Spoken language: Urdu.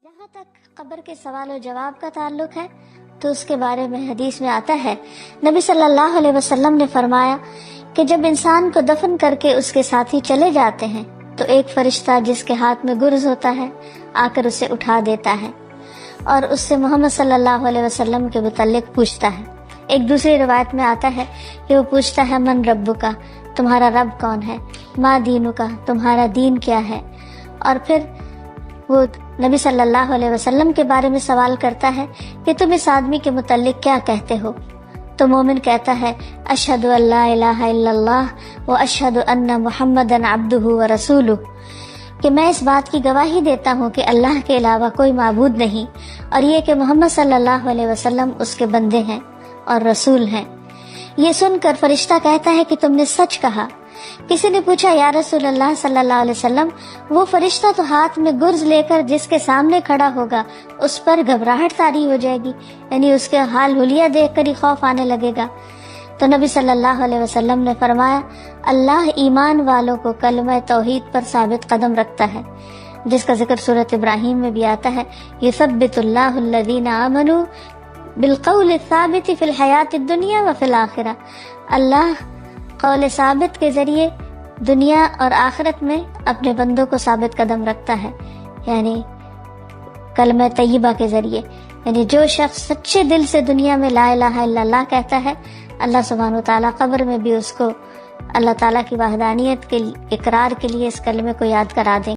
جہاں تک قبر کے سوال و جواب کا تعلق ہے تو اس کے بارے میں حدیث میں آتا ہے، نبی صلی اللہ علیہ وسلم نے فرمایا کہ جب انسان کو دفن کر کے اس کے ساتھی چلے جاتے ہیں تو ایک فرشتہ جس کے ہاتھ میں گرز ہوتا ہے آ کر اسے اٹھا دیتا ہے اور اس سے محمد صلی اللہ علیہ وسلم کے متعلق پوچھتا ہے۔ ایک دوسری روایت میں آتا ہے کہ وہ پوچھتا ہے، من رب کا، تمہارا رب کون ہے، ما دینو کا، تمہارا دین کیا ہے، اور پھر وہ نبی صلی اللہ علیہ وسلم کے بارے میں سوال کرتا ہے کہ تم اس آدمی کے متعلق کیا کہتے ہو؟ تو مومن کہتا ہے، اشہد ان لا الہ الا اللہ و اشہد ان محمدًا عبدہ و رسولہ، کہ میں اس بات کی گواہی دیتا ہوں کہ اللہ کے علاوہ کوئی معبود نہیں، اور یہ کہ محمد صلی اللہ علیہ وسلم اس کے بندے ہیں اور رسول ہیں۔ یہ سن کر فرشتہ کہتا ہے کہ تم نے سچ کہا۔ کسی نے پوچھا، یا رسول اللہ صلی اللہ علیہ وسلم، وہ فرشتہ تو ہاتھ میں گرز لے کر جس کے سامنے کھڑا ہوگا اس پر گھبراہٹ طاری ہو جائے گی، یعنی اس کے حال حلیہ دیکھ کر ہی خوف آنے لگے گا۔ تو نبی صلی اللہ علیہ وسلم نے فرمایا، اللہ ایمان والوں کو کلمہ توحید پر ثابت قدم رکھتا ہے، جس کا ذکر سورۃ ابراہیم میں بھی آتا ہے، یثبت اللہ الذین آمنوا بالقول الثابت فی الحیات الدنیا وفی الآخرہ، اللہ قول ثابت کے ذریعے دنیا اور آخرت میں اپنے بندوں کو ثابت قدم رکھتا ہے، یعنی کلمہ طیبہ کے ذریعے۔ یعنی جو شخص سچے دل سے دنیا میں لا الہ الا اللہ کہتا ہے، اللہ سبحانہ وتعالیٰ قبر میں بھی اس کو اللہ تعالیٰ کی وحدانیت کے اقرار کے لیے اس کلمے کو یاد کرا دیں۔